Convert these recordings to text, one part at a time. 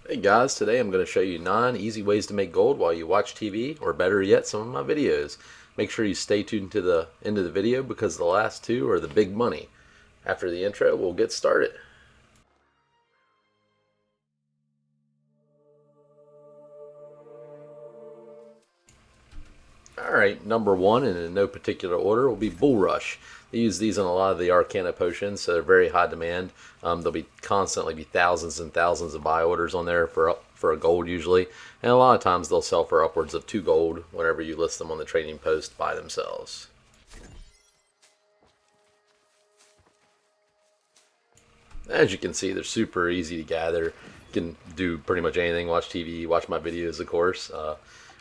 Hey guys, today I'm going to show you 9 easy ways to make gold while you watch TV, or better yet, some of my videos. Make sure you stay tuned to the end of the video because the last 2 are the big money. After the intro, we'll get started. Alright, number 1, and in no particular order, will be Bulrush. They use these in a lot of the Arcana potions, so they're very high demand. There'll be constantly be thousands and thousands of buy orders on there for a gold usually, and a lot of times they'll sell for upwards of 2 gold whenever you list them on the trading post by themselves. As you can see, they're super easy to gather. You can do pretty much anything, watch TV, watch my videos, of course.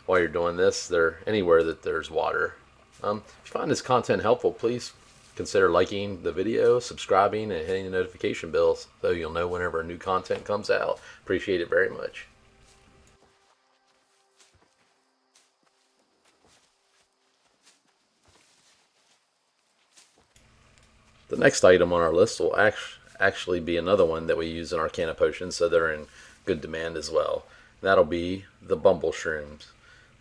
While you're doing this, they're anywhere that there's water. If you find this content helpful, please consider liking the video, subscribing, and hitting the notification bell so you'll know whenever new content comes out. Appreciate it very much. The next item on our list will actually be another one that we use in Arcana potions, so they're in good demand as well. That'll be the Bumbleshrooms.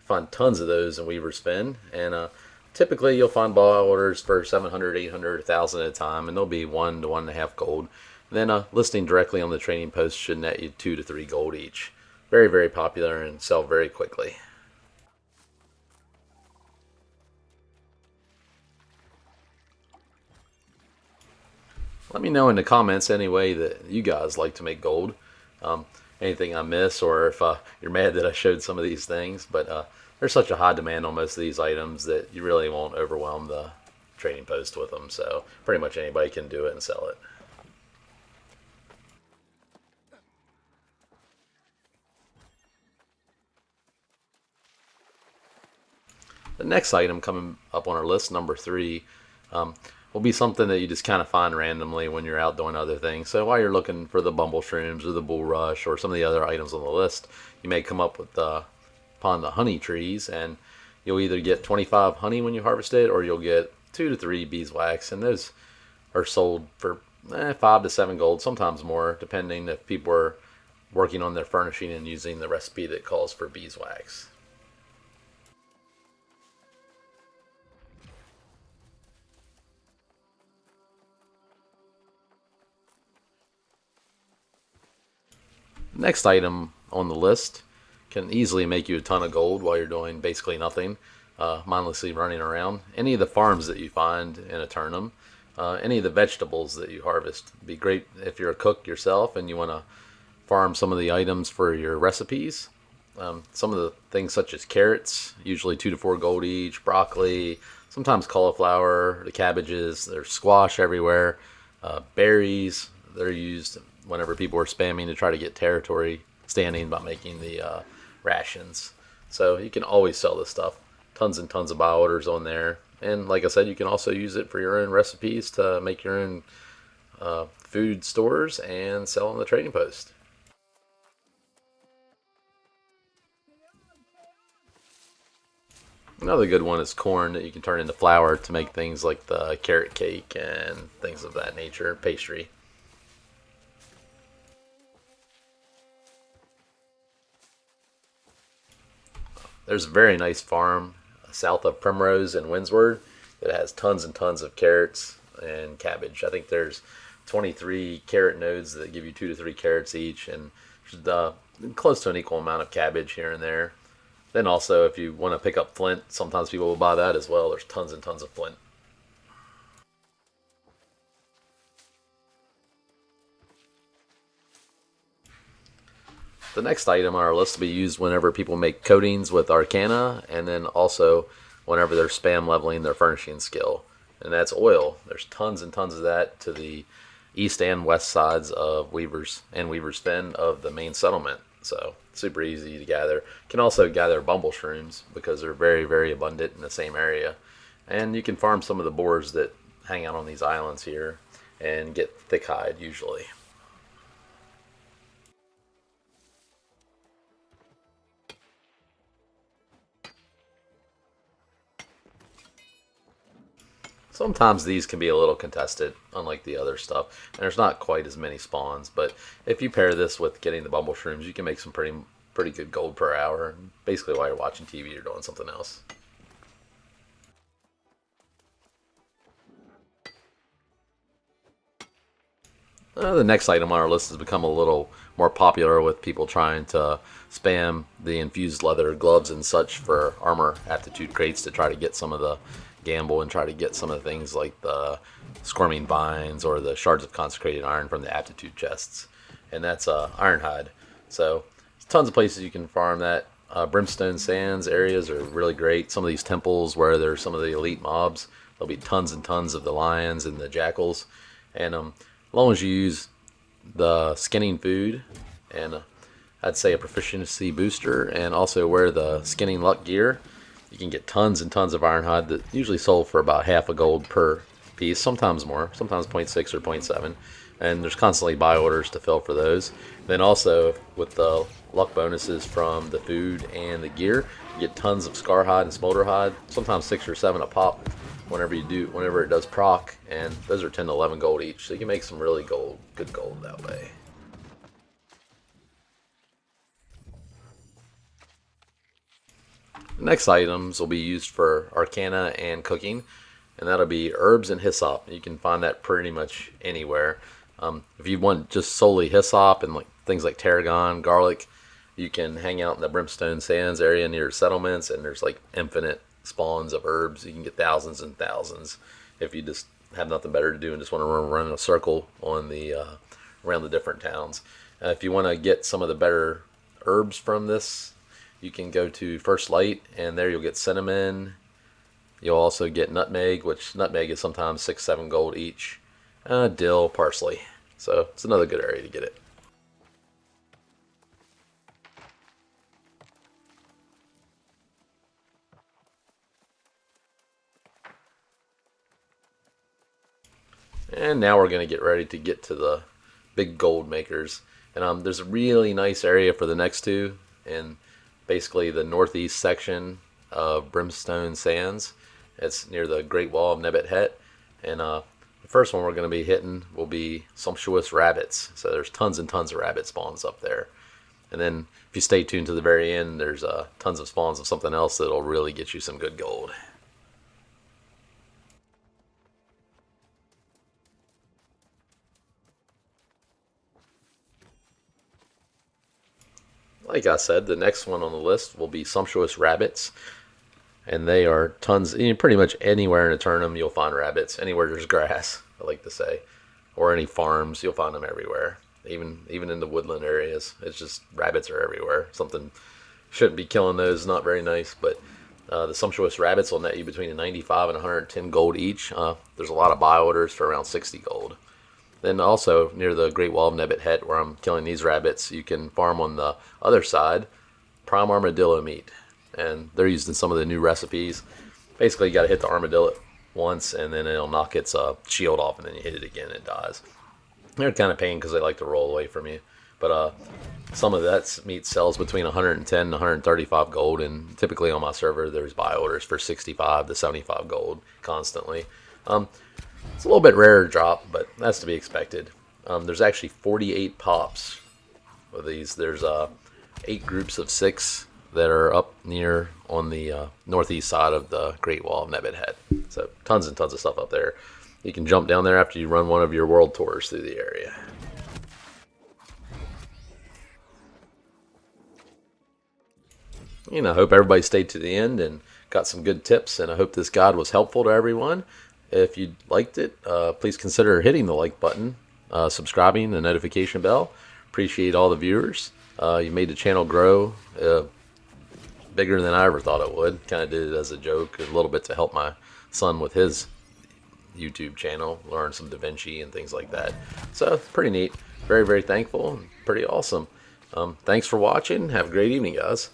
Find tons of those in Weaver's Fen, and typically you'll find buy orders for 700, 800, 1,000 at a time, and they'll be 1 to 1.5 gold. Then listing directly on the trading post should net you 2 to 3 gold each. Very, very popular and sell very quickly. Let me know in the comments any way that you guys like to make gold. Anything I miss, or if you're mad that I showed some of these things. But there's such a high demand on most of these items that you really won't overwhelm the trading post with them. So pretty much anybody can do it and sell it. The next item coming up on our list, number 3, will be something that you just kind of find randomly when you're out doing other things. So while you're looking for the Bumbleshrooms or the Bulrush or some of the other items on the list, you may come up with upon the honey trees, and you'll either get 25 honey when you harvest it, or you'll get 2 to 3 beeswax, and those are sold for 5 to 7 gold, sometimes more, depending if people are working on their furnishing and using the recipe that calls for beeswax. Next item on the list can easily make you a ton of gold while you're doing basically nothing, mindlessly running around. Any of the farms that you find in a turnum, any of the vegetables that you harvest. It'd be great if you're a cook yourself and you want to farm some of the items for your recipes. Some of the things such as carrots, usually 2 to 4 gold each, broccoli, sometimes cauliflower, the cabbages, there's squash everywhere, berries, they're used whenever people are spamming to try to get territory standing by making the rations. So you can always sell this stuff. Tons and tons of buy orders on there. And like I said, you can also use it for your own recipes to make your own food stores and sell on the trading post. Another good one is corn that you can turn into flour to make things like the carrot cake and things of that nature, pastry. There's a very nice farm south of Primrose and Windsward that has tons and tons of carrots and cabbage. I think there's 23 carrot nodes that give you 2 to 3 carrots each, and close to an equal amount of cabbage here and there. Then also, if you want to pick up flint, sometimes people will buy that as well. There's tons and tons of flint. The next item on our list will be used whenever people make coatings with Arcana, and then also whenever they're spam leveling their furnishing skill. And that's oil. There's tons and tons of that to the east and west sides of Weaver's Fen of the main settlement. So super easy to gather. You can also gather Bumbleshrooms because they're very, very abundant in the same area. And you can farm some of the boars that hang out on these islands here and get thick hide usually. Sometimes these can be a little contested, unlike the other stuff. And there's not quite as many spawns, but if you pair this with getting the Bumbleshrooms, you can make some pretty good gold per hour. Basically, while you're watching TV, you're doing something else. The next item on our list has become a little more popular with people trying to spam the infused leather gloves and such for armor aptitude crates to try to get some of the gamble and try to get some of the things like the squirming vines or the shards of consecrated iron from the aptitude chests. And that's Ironhide. So there's tons of places you can farm that. Brimstone Sands areas are really great. Some of these temples where there's some of the elite mobs, there'll be tons and tons of the lions and the jackals. And as long as you use the skinning food and I'd say a proficiency booster and also wear the skinning luck gear, you can get tons and tons of Ironhide that usually sold for about half a gold per piece, sometimes more, sometimes 0.6 or 0.7. And there's constantly buy orders to fill for those. Then also with the luck bonuses from the food and the gear, you get tons of Scarhide and Smolderhide, sometimes 6 or 7 a pop whenever it does proc, and those are 10 to 11 gold each, so you can make some really good gold that way. The next items will be used for Arcana and cooking, and that'll be herbs and Hyssop. You can find that pretty much anywhere. If you want just solely Hyssop and like things like tarragon, garlic, you can hang out in the Brimstone Sands area near settlements, and there's like infinite spawns of herbs. You can get thousands and thousands if you just have nothing better to do and just want to run in a circle on the around the different towns. If you want to get some of the better herbs from this, you can go to First Light, and there you'll get cinnamon. You'll also get nutmeg, which nutmeg is sometimes 6-7 gold each. Dill, parsley. So it's another good area to get it. And now we're going to get ready to get to the big gold makers. And there's a really nice area for the next two, and basically the northeast section of Brimstone Sands. It's near the Great Wall of Nebet. And the first one we're going to be hitting will be Sumptuous Rabbits. So there's tons and tons of rabbit spawns up there. And then if you stay tuned to the very end, there's tons of spawns of something else that'll really get you some good gold. Like I said, the next one on the list will be Sumptuous Rabbits. And they are tons, pretty much anywhere in Eternum you'll find rabbits. Anywhere there's grass, I like to say. Or any farms, you'll find them everywhere. Even in the woodland areas. It's just rabbits are everywhere. Something shouldn't be killing those, not very nice. But the Sumptuous Rabbits will net you between 95 and 110 gold each. There's a lot of buy orders for around 60 gold. Then also near the Great Wall of Nebet, where I'm killing these rabbits, you can farm on the other side prime armadillo meat. And they're used in some of the new recipes. Basically, you got to hit the armadillo once, and then it'll knock its shield off, and then you hit it again, and it dies. They're kind of pain because they like to roll away from you. But some of that meat sells between 110 and 135 gold, and typically on my server, there's buy orders for 65 to 75 gold constantly. It's a little bit rarer drop, but that's to be expected. There's actually 48 pops of these. There's 8 groups of 6 that are up near on the northeast side of the Great Wall of Nebet. So tons and tons of stuff up there. You can jump down there after you run one of your world tours through the area. I hope everybody stayed to the end and got some good tips, and I hope this guide was helpful to everyone. If you liked it, please consider hitting the like button, subscribing, the notification bell. Appreciate all the viewers. You made the channel grow bigger than I ever thought it would. Kind of did it as a joke, a little bit to help my son with his YouTube channel, learn some Da Vinci and things like that. So it's pretty neat. Very, very thankful and pretty awesome. Thanks for watching. Have a great evening, guys.